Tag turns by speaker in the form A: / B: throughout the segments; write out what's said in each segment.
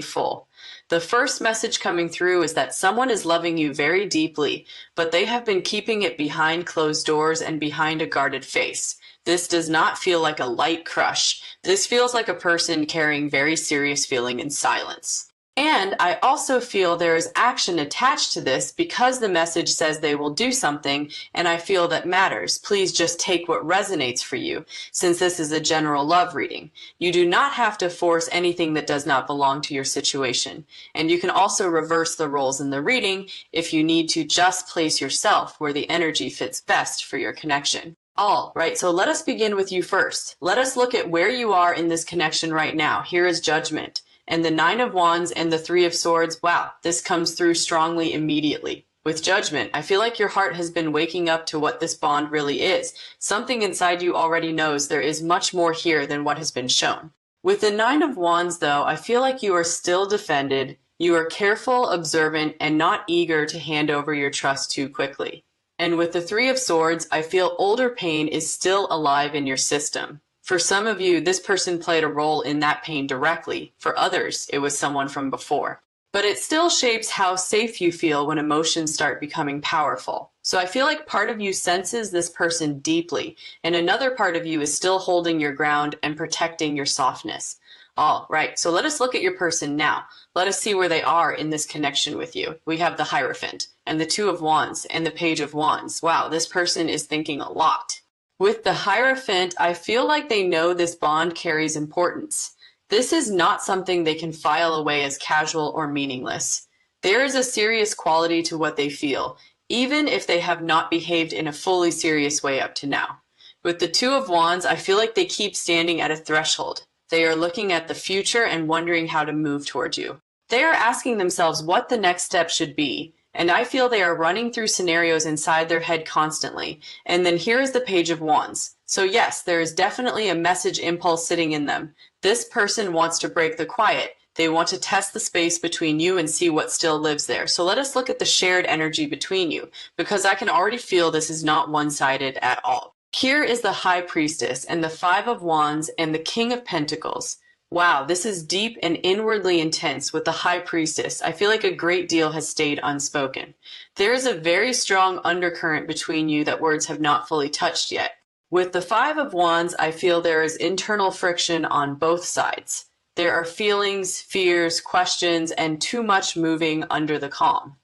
A: full. The first message coming through is that someone is loving you very deeply, but they have been keeping it behind closed doors and behind a guarded face. This does not feel like a light crush. This feels like a person carrying very serious feeling in silence. And I also feel there is action attached to this because the message says they will do something, and I feel that matters. Please just take what resonates for you, since this is a general love reading. You do not have to force anything that does not belong to your situation. And you can also reverse the roles in the reading if you need to just place yourself where the energy fits best for your connection. All right, so let us begin with you first. Let us look at where you are in this connection right now. Here is Judgment. And the Nine of Wands and the Three of Swords, wow, this comes through strongly immediately. With Judgment, I feel like your heart has been waking up to what this bond really is. Something inside you already knows there is much more here than what has been shown. With the Nine of Wands, though, I feel like you are still defended. You are careful, observant, and not eager to hand over your trust too quickly. And with the Three of Swords, I feel older pain is still alive in your system. For some of you, this person played a role in that pain directly. For others, it was someone from before. But it still shapes how safe you feel when emotions start becoming powerful. So I feel like part of you senses this person deeply, and another part of you is still holding your ground and protecting your softness. All right, so let us look at your person now. Let us see where they are in this connection with you. We have the Hierophant, and the Two of Wands, and the Page of Wands. Wow, this person is thinking a lot. With the Hierophant, I feel like they know this bond carries importance. This is not something they can file away as casual or meaningless. There is a serious quality to what they feel, even if they have not behaved in a fully serious way up to now. With the Two of Wands, I feel like they keep standing at a threshold. They are looking at the future and wondering how to move toward you. They are asking themselves what the next step should be. And I feel they are running through scenarios inside their head constantly. And then here is the Page of Wands. So yes, there is definitely a message impulse sitting in them. This person wants to break the quiet. They want to test the space between you and see what still lives there. So let us look at the shared energy between you, because I can already feel this is not one-sided at all. Here is the High Priestess and the Five of Wands and the King of Pentacles. Wow, this is deep and inwardly intense with the High Priestess. I feel like a great deal has stayed unspoken. There is a very strong undercurrent between you that words have not fully touched yet. With the Five of Wands, I feel there is internal friction on both sides. There are feelings, fears, questions, and too much moving under the calm.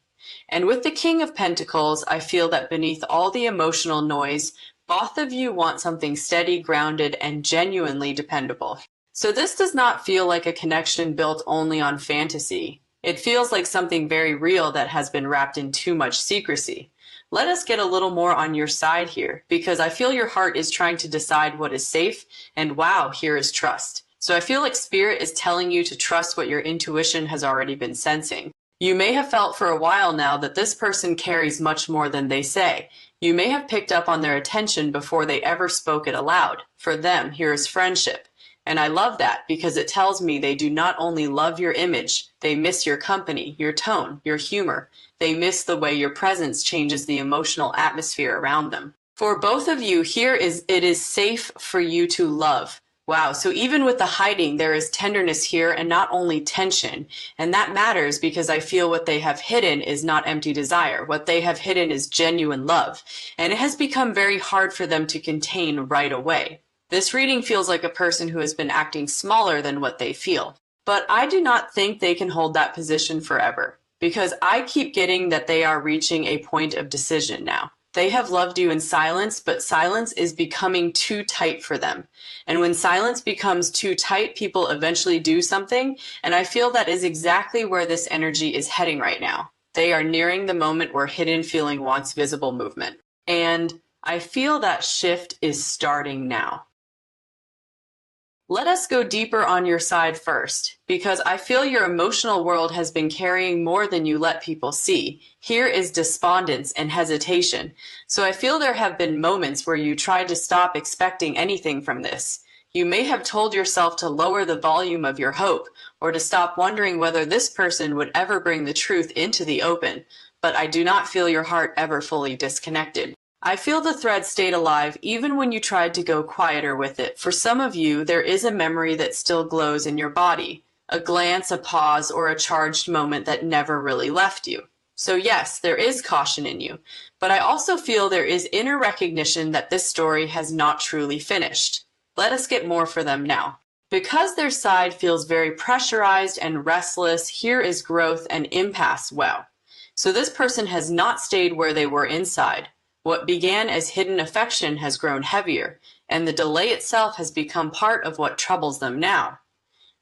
A: And with the King of Pentacles, I feel that beneath all the emotional noise, both of you want something steady, grounded, and genuinely dependable. So this does not feel like a connection built only on fantasy. It feels like something very real that has been wrapped in too much secrecy. Let us get a little more on your side here, because I feel your heart is trying to decide what is safe, and wow, here is trust. So I feel like Spirit is telling you to trust what your intuition has already been sensing. You may have felt for a while now that this person carries much more than they say. You may have picked up on their attention before they ever spoke it aloud. For them, here is friendship. And I love that because it tells me they do not only love your image, they miss your company, your tone, your humor. They miss the way your presence changes the emotional atmosphere around them. For both of you, it is safe for you to love. Wow, so even with the hiding, there is tenderness here and not only tension. And that matters because I feel what they have hidden is not empty desire. What they have hidden is genuine love. And it has become very hard for them to contain right away. This reading feels like a person who has been acting smaller than what they feel. But I do not think they can hold that position forever, because I keep getting that they are reaching a point of decision now. They have loved you in silence, but silence is becoming too tight for them. And when silence becomes too tight, people eventually do something, and I feel that is exactly where this energy is heading right now. They are nearing the moment where hidden feeling wants visible movement. And I feel that shift is starting now. Let us go deeper on your side first, because I feel your emotional world has been carrying more than you let people see. Here is despondence and hesitation. So I feel there have been moments where you tried to stop expecting anything from this. You may have told yourself to lower the volume of your hope, or to stop wondering whether this person would ever bring the truth into the open. But I do not feel your heart ever fully disconnected. I feel the thread stayed alive even when you tried to go quieter with it. For some of you, there is a memory that still glows in your body, a glance, a pause, or a charged moment that never really left you. So yes, there is caution in you, but I also feel there is inner recognition that this story has not truly finished. Let us get more for them now. Because their side feels very pressurized and restless, here is growth and impasse. Wow. So this person has not stayed where they were inside. What began as hidden affection has grown heavier, and the delay itself has become part of what troubles them now.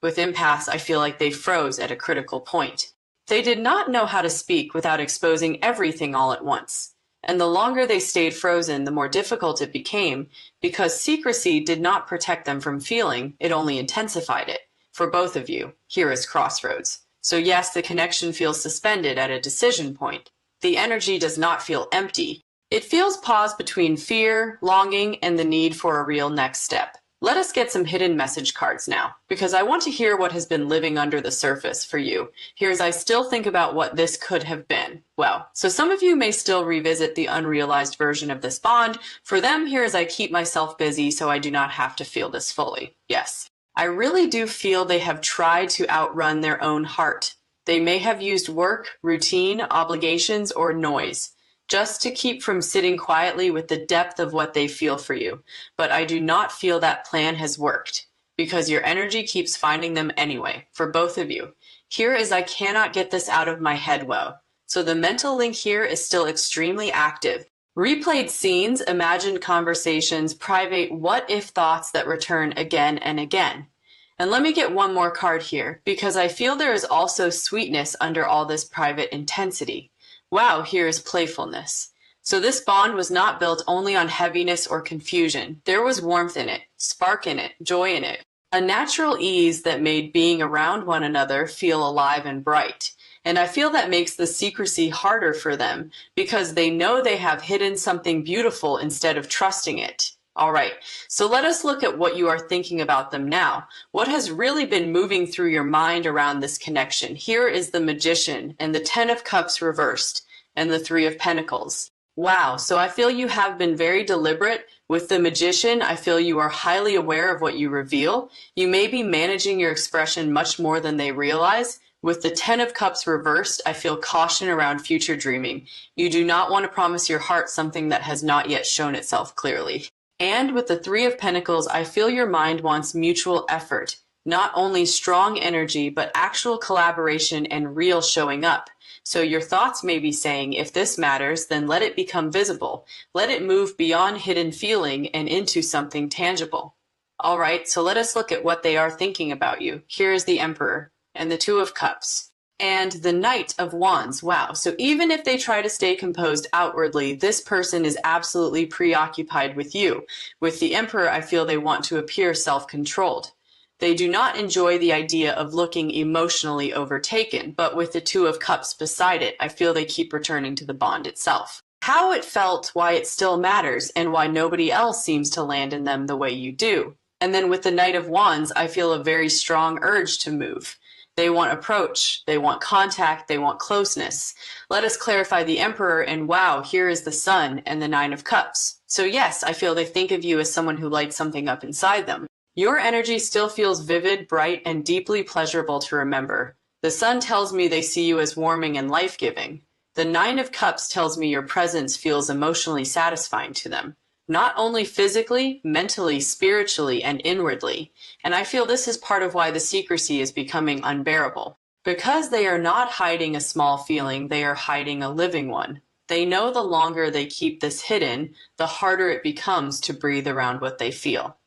A: With impasse, I feel like they froze at a critical point. They did not know how to speak without exposing everything all at once. And the longer they stayed frozen, the more difficult it became, because secrecy did not protect them from feeling, it only intensified it. For both of you, here is crossroads. So yes, the connection feels suspended at a decision point. The energy does not feel empty. It feels paused between fear, longing, and the need for a real next step. Let us get some hidden message cards now, because I want to hear what has been living under the surface for you. Here as I still think about what this could have been. Well, so some of you may still revisit the unrealized version of this bond. For them, here as I keep myself busy so I do not have to feel this fully. Yes, I really do feel they have tried to outrun their own heart. They may have used work, routine, obligations, or noise, just to keep from sitting quietly with the depth of what they feel for you. But I do not feel that plan has worked, because your energy keeps finding them anyway, for both of you. Here is I cannot get this out of my head well. So the mental link here is still extremely active. Replayed scenes, imagined conversations, private what-if thoughts that return again and again. And let me get one more card here, because I feel there is also sweetness under all this private intensity. Wow, here is playfulness. So this bond was not built only on heaviness or confusion. There was warmth in it, spark in it, joy in it, a natural ease that made being around one another feel alive and bright. And I feel that makes the secrecy harder for them, because they know they have hidden something beautiful instead of trusting it. All right, so let us look at what you are thinking about them now. What has really been moving through your mind around this connection? Here is the Magician and the Ten of Cups reversed and the Three of Pentacles. Wow, so I feel you have been very deliberate. With the Magician, I feel you are highly aware of what you reveal. You may be managing your expression much more than they realize. With the Ten of Cups reversed, I feel caution around future dreaming. You do not want to promise your heart something that has not yet shown itself clearly. And with the Three of Pentacles, I feel your mind wants mutual effort, not only strong energy, but actual collaboration and real showing up. So your thoughts may be saying, if this matters, then let it become visible. Let it move beyond hidden feeling and into something tangible. All right, so let us look at what they are thinking about you. Here is the Emperor and the Two of Cups. And the Knight of Wands. Wow. So even if they try to stay composed outwardly, this person is absolutely preoccupied with you. With the Emperor, I feel they want to appear self-controlled. They do not enjoy the idea of looking emotionally overtaken, but with the Two of Cups beside it, I feel they keep returning to the bond itself. How it felt, why it still matters, and why nobody else seems to land in them the way you do. And then with the Knight of Wands, I feel a very strong urge to move. They want approach, they want contact, they want closeness. Let us clarify the Emperor, and wow, here is the Sun and the Nine of Cups. So yes, I feel they think of you as someone who lights something up inside them. Your energy still feels vivid, bright, and deeply pleasurable to remember. The Sun tells me they see you as warming and life-giving. The Nine of Cups tells me your presence feels emotionally satisfying to them. Not only physically, mentally, spiritually, and inwardly. And I feel this is part of why the secrecy is becoming unbearable. Because they are not hiding a small feeling, they are hiding a living one. They know the longer they keep this hidden, the harder it becomes to breathe around what they feel.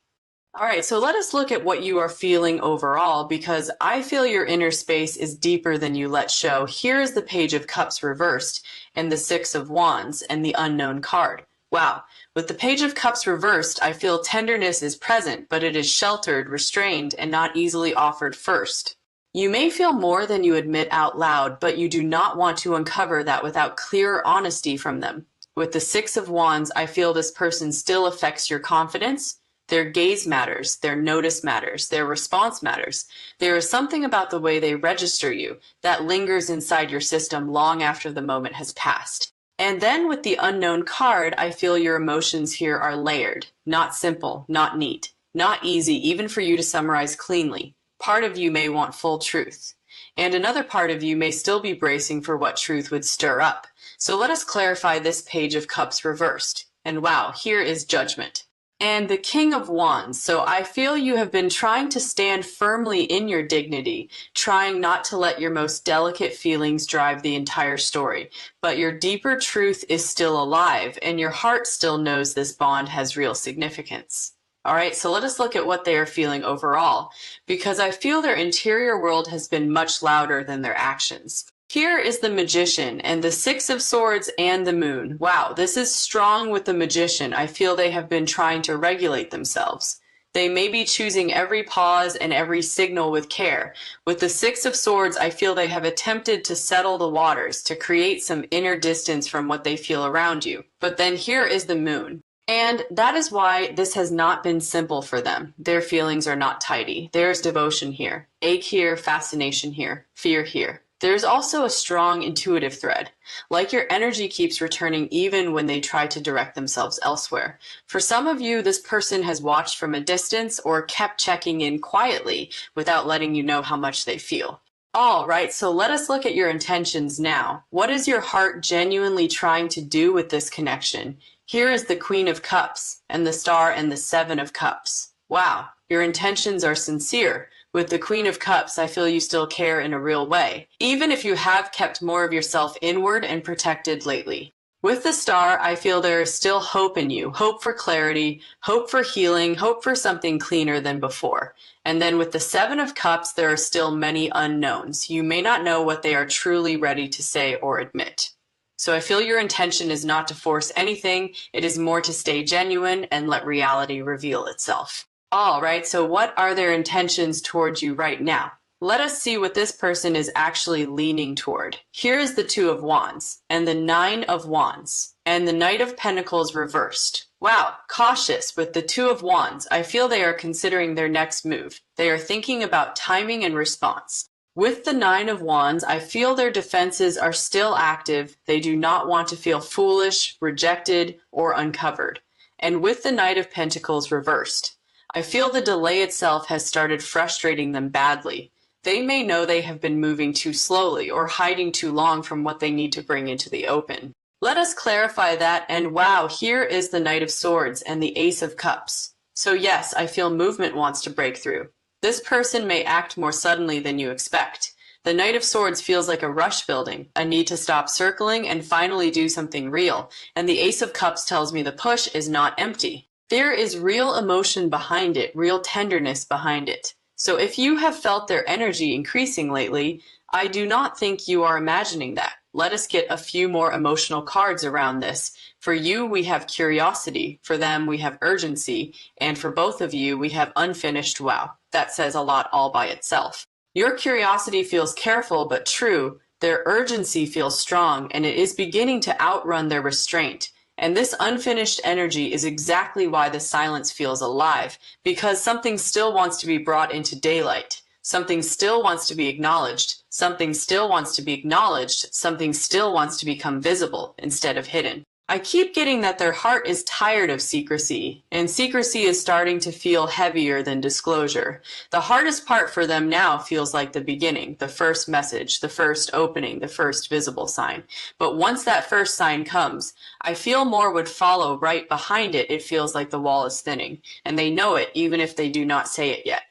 A: All right, so let us look at what you are feeling overall, because I feel your inner space is deeper than you let show. Here is the Page of Cups reversed and the Six of Wands and the Unknown card. Wow. With the Page of Cups reversed, I feel tenderness is present, but it is sheltered, restrained, and not easily offered first. You may feel more than you admit out loud, but you do not want to uncover that without clear honesty from them. With the Six of Wands, I feel this person still affects your confidence. Their gaze matters, their notice matters, their response matters. There is something about the way they register you that lingers inside your system long after the moment has passed. And then with the Unknown card, I feel your emotions here are layered, not simple, not neat, not easy, even for you to summarize cleanly. Part of you may want full truth, and another part of you may still be bracing for what truth would stir up. So let us clarify this Page of Cups reversed. And wow, here is Judgment. And the King of Wands. So I feel you have been trying to stand firmly in your dignity, trying not to let your most delicate feelings drive the entire story. But your deeper truth is still alive, and your heart still knows this bond has real significance. All right, so let us look at what they are feeling overall, because I feel their interior world has been much louder than their actions. Here is the Magician and the Six of Swords and the Moon. Wow, this is strong with the Magician. I feel they have been trying to regulate themselves. They may be choosing every pause and every signal with care. With the Six of Swords, I feel they have attempted to settle the waters, to create some inner distance from what they feel around you. But then here is the Moon. And that is why this has not been simple for them. Their feelings are not tidy. There is devotion here, ache here, fascination here, fear here. There's also a strong intuitive thread, like your energy keeps returning even when they try to direct themselves elsewhere. For some of you, this person has watched from a distance or kept checking in quietly without letting you know how much they feel. All right, so let us look at your intentions now. What is your heart genuinely trying to do with this connection? Here is the Queen of Cups and the Star and the Seven of Cups. Wow, your intentions are sincere. With the Queen of Cups, I feel you still care in a real way, even if you have kept more of yourself inward and protected lately. With the Star, I feel there is still hope in you, hope for clarity, hope for healing, hope for something cleaner than before. And then with the Seven of Cups, there are still many unknowns. You may not know what they are truly ready to say or admit. So I feel your intention is not to force anything, it is more to stay genuine and let reality reveal itself. All right, so what are their intentions towards you right now? Let us see what this person is actually leaning toward. Here is the Two of Wands and the Nine of Wands and the Knight of Pentacles reversed. Wow, cautious with the Two of Wands. I feel they are considering their next move. They are thinking about timing and response. With the Nine of Wands, I feel their defenses are still active. They do not want to feel foolish, rejected, or uncovered. And with the Knight of Pentacles reversed, I feel the delay itself has started frustrating them badly. They may know they have been moving too slowly or hiding too long from what they need to bring into the open. Let us clarify that, and wow, here is the Knight of Swords and the Ace of Cups. So yes, I feel movement wants to break through. This person may act more suddenly than you expect. The Knight of Swords feels like a rush building, a need to stop circling and finally do something real, and the Ace of Cups tells me the push is not empty. There is real emotion behind it, real tenderness behind it. So if you have felt their energy increasing lately, I do not think you are imagining that. Let us get a few more emotional cards around this. For you, we have curiosity. For them, we have urgency. And for both of you, we have unfinished wow. That says a lot all by itself. Your curiosity feels careful but true. Their urgency feels strong, and it is beginning to outrun their restraint. And this unfinished energy is exactly why the silence feels alive, because something still wants to be brought into daylight. Something still wants to be acknowledged. Something still wants to be acknowledged. Something still wants to become visible instead of hidden. I keep getting that their heart is tired of secrecy, and secrecy is starting to feel heavier than disclosure. The hardest part for them now feels like the beginning, the first message, the first opening, the first visible sign. But once that first sign comes, I feel more would follow right behind it. It feels like the wall is thinning, and they know it even if they do not say it yet.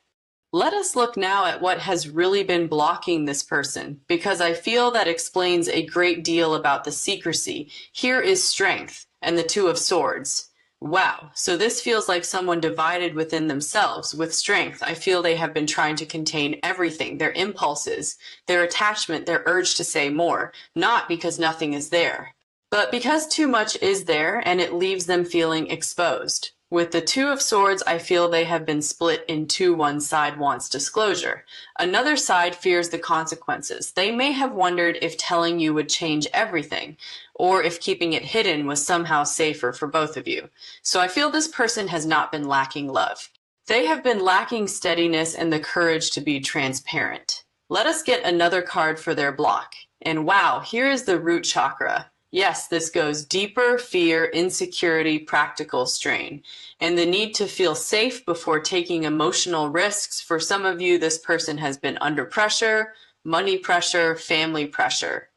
A: Let us look now at what has really been blocking this person, because I feel that explains a great deal about the secrecy. Here is Strength and the Two of Swords. Wow, so this feels like someone divided within themselves. With Strength, I feel they have been trying to contain everything, their impulses, their attachment, their urge to say more, not because nothing is there, but because too much is there and it leaves them feeling exposed. With the Two of Swords, I feel they have been split in two. One side wants disclosure. Another side fears the consequences. They may have wondered if telling you would change everything, or if keeping it hidden was somehow safer for both of you. So I feel this person has not been lacking love. They have been lacking steadiness and the courage to be transparent. Let us get another card for their block. And wow, here is the root chakra. Yes, this goes deeper, fear, insecurity, practical strain, and the need to feel safe before taking emotional risks. For some of you, this person has been under pressure, money pressure, family pressure,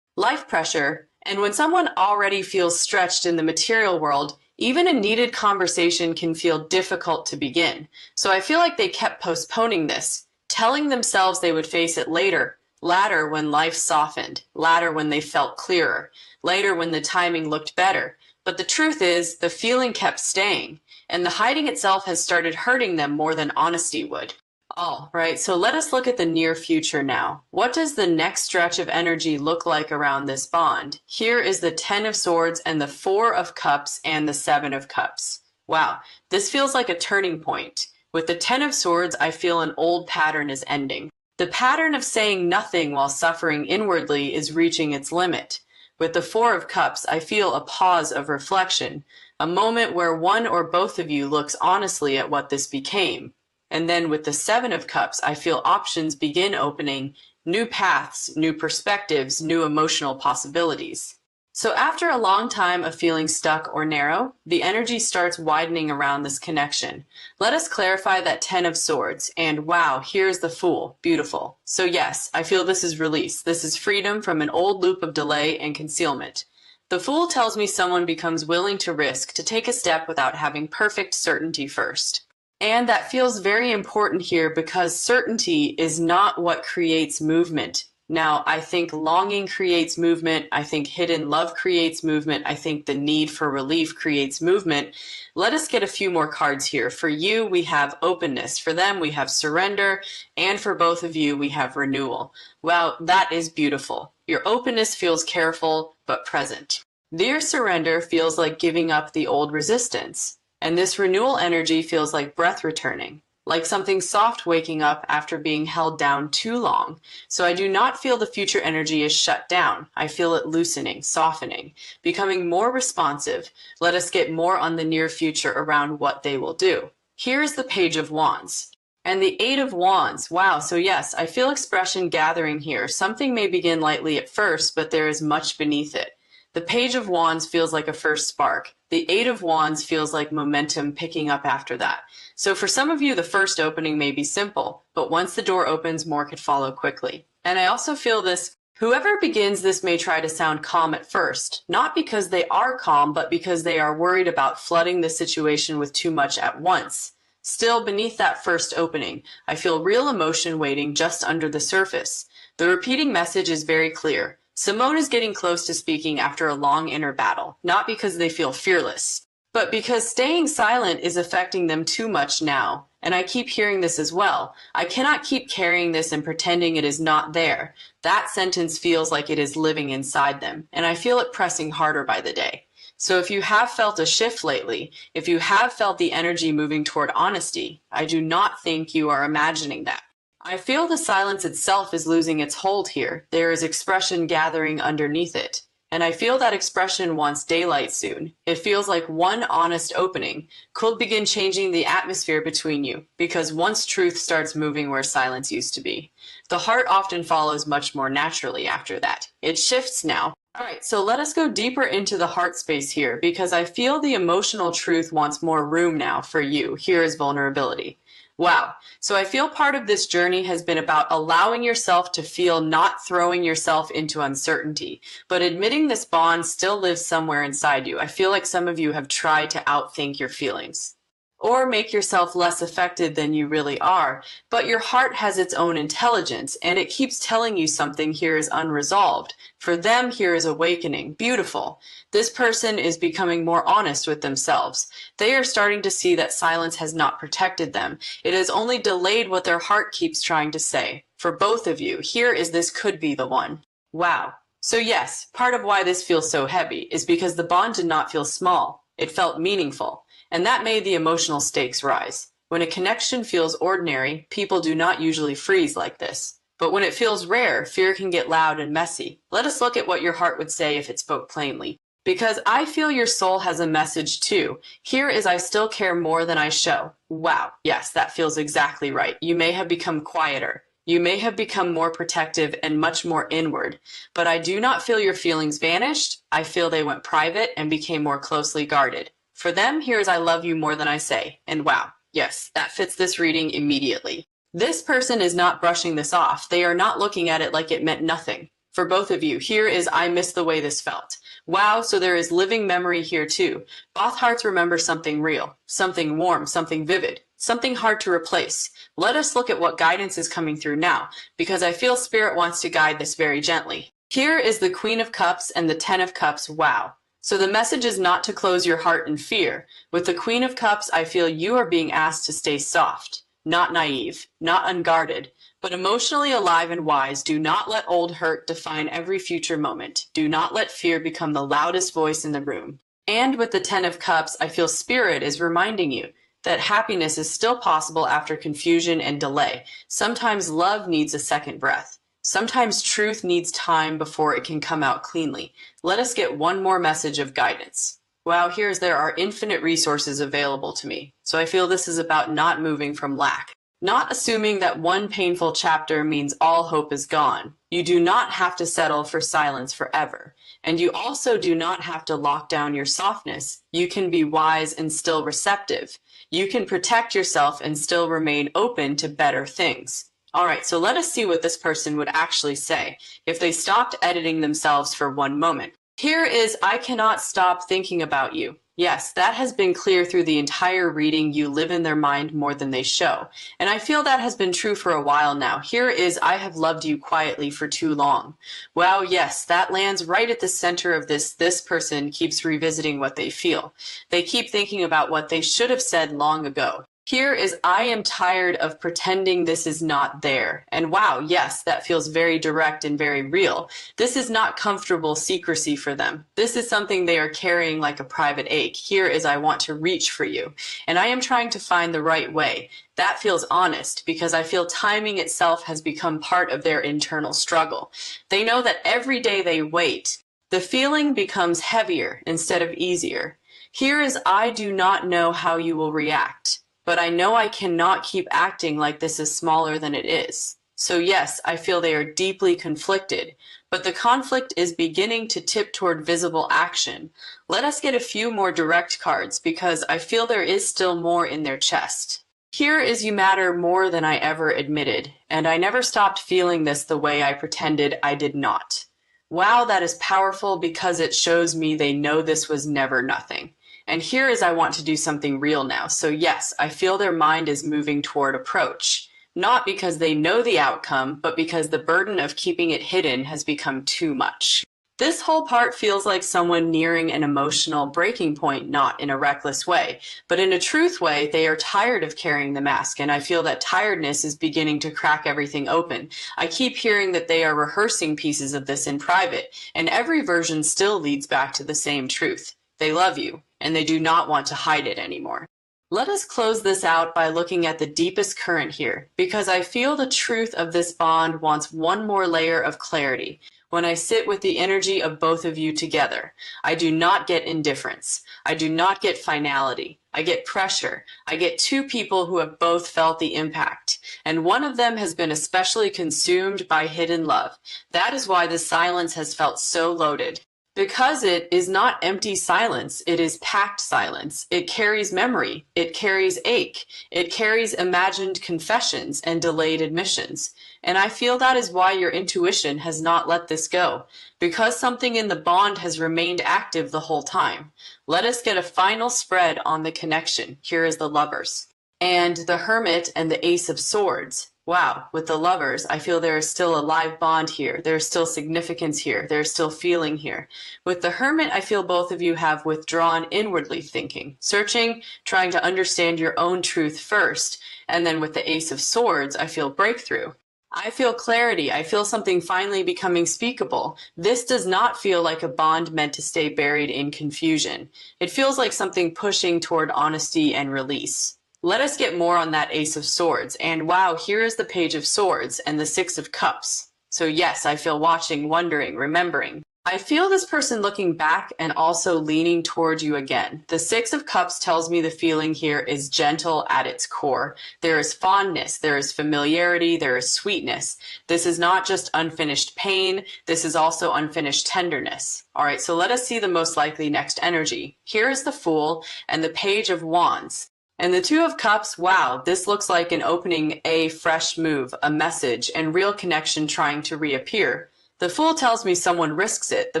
A: life pressure, and when someone already feels stretched in the material world, even a needed conversation can feel difficult to begin. So I feel like they kept postponing this, telling themselves they would face it later when life softened, later when they felt clearer, later when the timing looked better. But the truth is, the feeling kept staying, and the hiding itself has started hurting them more than honesty would. All right, so let us look at the near future now. What does the next stretch of energy look like around this bond? Here is the Ten of Swords and the Four of Cups and the Seven of Cups. Wow, this feels like a turning point. With the Ten of Swords, I feel an old pattern is ending. The pattern of saying nothing while suffering inwardly is reaching its limit. With the Four of Cups, I feel a pause of reflection, a moment where one or both of you looks honestly at what this became. And then with the Seven of Cups, I feel options begin opening, new paths, new perspectives, new emotional possibilities. So after a long time of feeling stuck or narrow, the energy starts widening around this connection. Let us clarify that Ten of Swords, and wow, here's the Fool, beautiful. So yes, I feel this is release. This is freedom from an old loop of delay and concealment. The Fool tells me someone becomes willing to risk, to take a step without having perfect certainty first. And that feels very important here because certainty is not what creates movement. Now, I think longing creates movement. I think hidden love creates movement. I think the need for relief creates movement. Let us get a few more cards here. For you, we have openness. For them, we have surrender. And for both of you, we have renewal. Well, that is beautiful. Your openness feels careful but present. Their surrender feels like giving up the old resistance. And this renewal energy feels like breath returning, like something soft waking up after being held down too long. So I do not feel the future energy is shut down. I feel it loosening, softening, becoming more responsive. Let us get more on the near future around what they will do. Here is the Page of Wands. And the Eight of Wands. Wow, so yes, I feel expression gathering here. Something may begin lightly at first, but there is much beneath it. The Page of Wands feels like a first spark. The Eight of Wands feels like momentum picking up after that. So for some of you, the first opening may be simple, but once the door opens, more could follow quickly. And I also feel this, whoever begins this may try to sound calm at first, not because they are calm, but because they are worried about flooding the situation with too much at once. Still, beneath that first opening, I feel real emotion waiting just under the surface. The repeating message is very clear. Simone is getting close to speaking after a long inner battle, not because they feel fearless, but because staying silent is affecting them too much now. And I keep hearing this as well. I cannot keep carrying this and pretending it is not there. That sentence feels like it is living inside them, and I feel it pressing harder by the day. So if you have felt a shift lately, if you have felt the energy moving toward honesty, I do not think you are imagining that. I feel the silence itself is losing its hold here. There is expression gathering underneath it. And I feel that expression wants daylight soon. It feels like one honest opening could begin changing the atmosphere between you, because once truth starts moving where silence used to be, the heart often follows much more naturally after that. It shifts now. All right, so let us go deeper into the heart space here, because I feel the emotional truth wants more room now for you. Here is vulnerability. Wow. So I feel part of this journey has been about allowing yourself to feel, not throwing yourself into uncertainty, but admitting this bond still lives somewhere inside you. I feel like some of you have tried to outthink your feelings or make yourself less affected than you really are, but your heart has its own intelligence and it keeps telling you something here is unresolved. For them, here is awakening. Beautiful. This person is becoming more honest with themselves. They are starting to see that silence has not protected them. It has only delayed what their heart keeps trying to say. For both of you, here is this could be the one. Wow. So yes, part of why this feels so heavy is because the bond did not feel small. It felt meaningful. And that made the emotional stakes rise. When a connection feels ordinary, people do not usually freeze like this. But when it feels rare, fear can get loud and messy. Let us look at what your heart would say if it spoke plainly. Because I feel your soul has a message too. Here is I still care more than I show. Wow, yes, that feels exactly right. You may have become quieter. You may have become more protective and much more inward, but I do not feel your feelings vanished. I feel they went private and became more closely guarded. For them, here's I love you more than I say. And wow, yes, that fits this reading immediately. This person is not brushing this off. They are not looking at it like it meant nothing. For both of you, here is I miss the way this felt. Wow, so there is living memory here too. Both hearts remember something real, something warm, something vivid, something hard to replace. Let us look at what guidance is coming through now, because I feel Spirit wants to guide this very gently. Here is the Queen of Cups and the Ten of Cups. Wow. So the message is not to close your heart in fear. With the Queen of Cups, I feel you are being asked to stay soft, not naive, not unguarded, but emotionally alive and wise. Do not let old hurt define every future moment. Do not let fear become the loudest voice in the room. And with the Ten of Cups, I feel Spirit is reminding you that happiness is still possible after confusion and delay. Sometimes love needs a second breath. Sometimes truth needs time before it can come out cleanly. Let us get one more message of guidance. Wow, here's there are infinite resources available to me. So I feel this is about not moving from lack. Not assuming that one painful chapter means all hope is gone. You do not have to settle for silence forever. And you also do not have to lock down your softness. You can be wise and still receptive. You can protect yourself and still remain open to better things. All right, so let us see what this person would actually say if they stopped editing themselves for one moment. Here is I cannot stop thinking about you. Yes, that has been clear through the entire reading. You live in their mind more than they show. And I feel that has been true for a while now. Here is I have loved you quietly for too long. Wow, yes, that lands right at the center of this. This person keeps revisiting what they feel. They keep thinking about what they should have said long ago. Here is I am tired of pretending this is not there. And wow, yes, that feels very direct and very real. This is not comfortable secrecy for them. This is something they are carrying like a private ache. Here is I want to reach for you. And I am trying to find the right way. That feels honest because I feel timing itself has become part of their internal struggle. They know that every day they wait, the feeling becomes heavier instead of easier. Here is I do not know how you will react. But I know I cannot keep acting like this is smaller than it is. So yes, I feel they are deeply conflicted, but the conflict is beginning to tip toward visible action. Let us get a few more direct cards because I feel there is still more in their chest. Here is you matter more than I ever admitted, and I never stopped feeling this the way I pretended I did not. Wow, that is powerful because it shows me they know this was never nothing. And here is I want to do something real now. So yes, I feel their mind is moving toward approach. Not because they know the outcome, but because the burden of keeping it hidden has become too much. This whole part feels like someone nearing an emotional breaking point, not in a reckless way, but in a truth way. They are tired of carrying the mask, and I feel that tiredness is beginning to crack everything open. I keep hearing that they are rehearsing pieces of this in private, and every version still leads back to the same truth. They love you, and they do not want to hide it anymore. Let us close this out by looking at the deepest current here, because I feel the truth of this bond wants one more layer of clarity. When I sit with the energy of both of you together, I do not get indifference. I do not get finality. I get pressure. I get two people who have both felt the impact, and one of them has been especially consumed by hidden love. That is why the silence has felt so loaded. Because it is not empty silence, it is packed silence. It carries memory, it carries ache, it carries imagined confessions and delayed admissions. And I feel that is why your intuition has not let this go, because something in the bond has remained active the whole time. Let us get a final spread on the connection. Here is the Lovers. And the Hermit and the Ace of Swords. Wow, with the Lovers, I feel there is still a live bond here. There is still significance here. There is still feeling here. With the Hermit, I feel both of you have withdrawn inwardly thinking, searching, trying to understand your own truth first. And then with the Ace of Swords, I feel breakthrough. I feel clarity. I feel something finally becoming speakable. This does not feel like a bond meant to stay buried in confusion. It feels like something pushing toward honesty and release. Let us get more on that Ace of Swords. And wow, here is the Page of Swords and the Six of Cups. So yes, I feel watching, wondering, remembering. I feel this person looking back and also leaning toward you again. The Six of Cups tells me the feeling here is gentle at its core. There is fondness, there is familiarity, there is sweetness. This is not just unfinished pain, this is also unfinished tenderness. All right, so let us see the most likely next energy. Here is the Fool and the Page of Wands. And the Two of Cups, wow, this looks like an opening, a fresh move, a message, and real connection trying to reappear. The Fool tells me someone risks it. The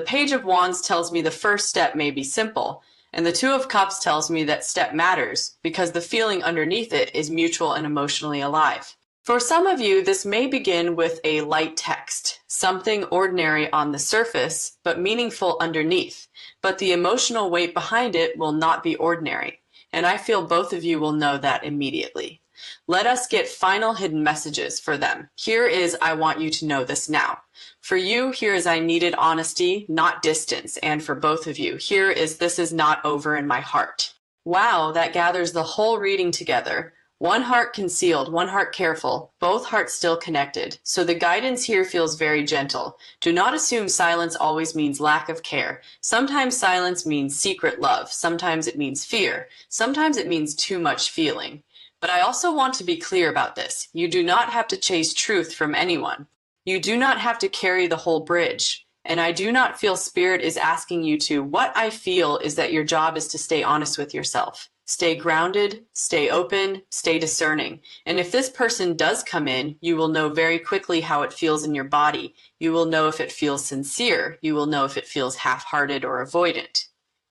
A: Page of Wands tells me the first step may be simple. And the Two of Cups tells me that step matters because the feeling underneath it is mutual and emotionally alive. For some of you, this may begin with a light text, something ordinary on the surface, but meaningful underneath. But the emotional weight behind it will not be ordinary. And I feel both of you will know that immediately. Let us get final hidden messages for them. Here is I want you to know this now. For you, here is I needed honesty, not distance. And for both of you, here is this is not over in my heart. Wow, that gathers the whole reading together. One heart concealed, one heart careful, both hearts still connected. So the guidance here feels very gentle. Do not assume silence always means lack of care. Sometimes silence means secret love. Sometimes it means fear. Sometimes it means too much feeling. But I also want to be clear about this. You do not have to chase truth from anyone. You do not have to carry the whole bridge. And I do not feel Spirit is asking you to. What I feel is that your job is to stay honest with yourself. Stay grounded, stay open, stay discerning. And if this person does come in, you will know very quickly how it feels in your body. You will know if it feels sincere. You will know if it feels half-hearted or avoidant.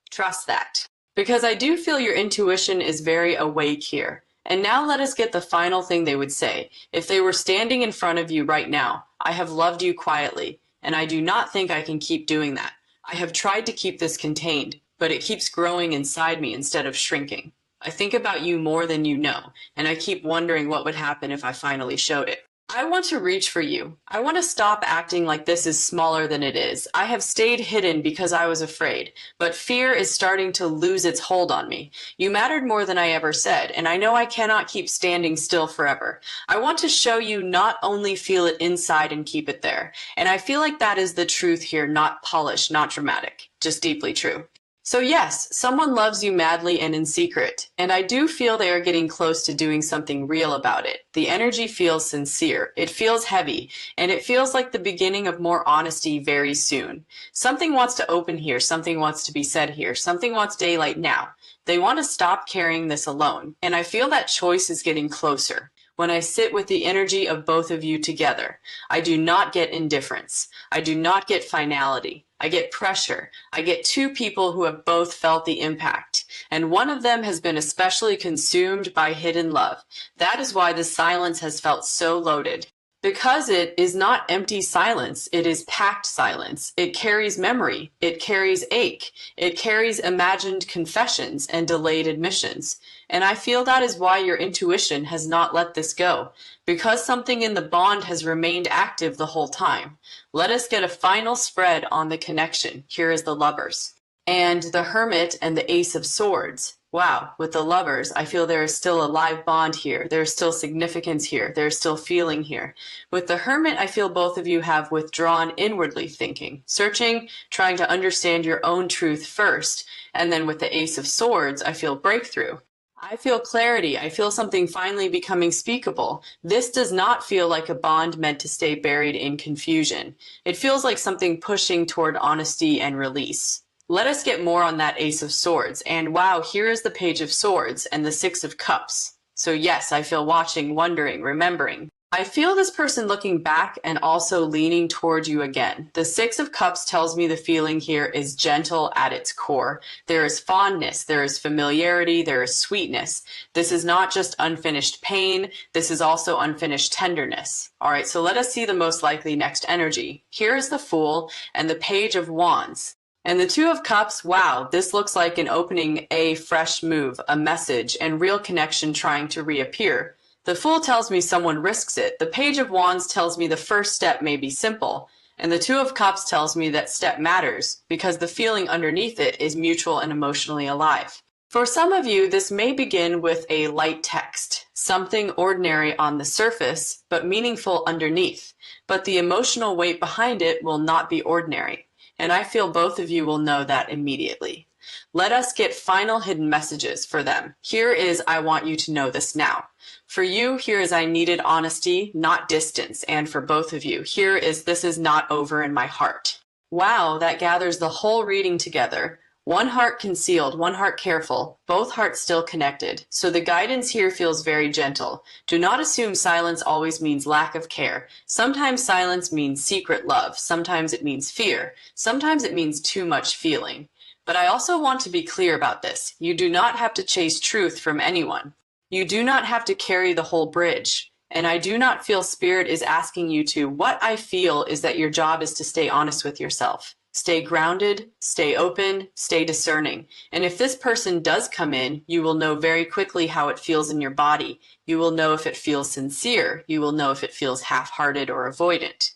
A: Trust that. Because I do feel your intuition is very awake here. And now let us get the final thing they would say. If they were standing in front of you right now, I have loved you quietly, and I do not think I can keep doing that. I have tried to keep this contained, but it keeps growing inside me instead of shrinking. I think about you more than you know, and I keep wondering what would happen if I finally showed it. I want to reach for you. I want to stop acting like this is smaller than it is. I have stayed hidden because I was afraid, but fear is starting to lose its hold on me. You mattered more than I ever said, and I know I cannot keep standing still forever. I want to show you not only feel it inside and keep it there, and I feel like that is the truth here, not polished, not dramatic, just deeply true. So yes, someone loves you madly and in secret, and I do feel they are getting close to doing something real about it. The energy feels sincere, it feels heavy, and it feels like the beginning of more honesty very soon. Something wants to open here, something wants to be said here, something wants daylight now. They want to stop carrying this alone, and I feel that choice is getting closer. When I sit with the energy of both of you together, I do not get indifference. I do not get finality. I get pressure. I get two people who have both felt the impact, and one of them has been especially consumed by hidden love. That is why the silence has felt so loaded. Because it is not empty silence, it is packed silence. It carries memory. It carries ache. It carries imagined confessions and delayed admissions. And I feel that is why your intuition has not let this go, because something in the bond has remained active the whole time. Let us get a final spread on the connection. Here is the Lovers. And the Hermit and the Ace of Swords. Wow, with the Lovers, I feel there is still a live bond here. There is still significance here. There is still feeling here. With the Hermit, I feel both of you have withdrawn inwardly thinking, searching, trying to understand your own truth first. And then with the Ace of Swords, I feel breakthrough. I feel clarity. I feel something finally becoming speakable. This does not feel like a bond meant to stay buried in confusion. It feels like something pushing toward honesty and release. Let us get more on that Ace of Swords. And wow, here is the Page of Swords and the Six of Cups. So yes, I feel watching, wondering, remembering. I feel this person looking back and also leaning toward you again. The Six of Cups tells me the feeling here is gentle at its core. There is fondness, there is familiarity, there is sweetness. This is not just unfinished pain, this is also unfinished tenderness. All right, so let us see the most likely next energy. Here is the Fool and the Page of Wands. And the Two of Cups, wow, this looks like an opening, a fresh move, a message, and real connection trying to reappear. The Fool tells me someone risks it. The Page of Wands tells me the first step may be simple. And the Two of Cups tells me that step matters because the feeling underneath it is mutual and emotionally alive. For some of you, this may begin with a light text, something ordinary on the surface, but meaningful underneath. But the emotional weight behind it will not be ordinary. and I feel both of you will know that immediately. Let us get final hidden messages for them. Here is I want you to know this now. For you, here is I needed honesty, not distance. And for both of you, here is this is not over in my heart. Wow, that gathers the whole reading together. One heart concealed, one heart careful, both hearts still connected. So the guidance here feels very gentle. Do not assume silence always means lack of care. Sometimes silence means secret love. Sometimes it means fear. Sometimes it means too much feeling. But I also want to be clear about this. You do not have to chase truth from anyone. You do not have to carry the whole bridge. And I do not feel Spirit is asking you to. What I feel is that your job is to stay honest with yourself. Stay grounded, stay open, stay discerning. And if this person does come in, you will know very quickly how it feels in your body. You will know if it feels sincere. You will know if it feels half-hearted or avoidant.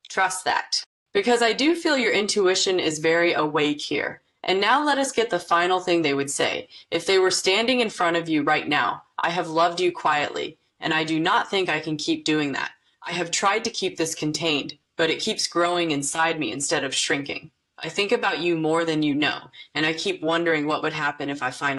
A: Trust that. Because I do feel your intuition is very awake here. And now let us get the final thing they would say. If they were standing in front of you right now, I have loved you quietly, and I do not think I can keep doing that. I have tried to keep this contained, but it keeps growing inside me instead of shrinking. I think about you more than you know, and I keep wondering what would happen if I finally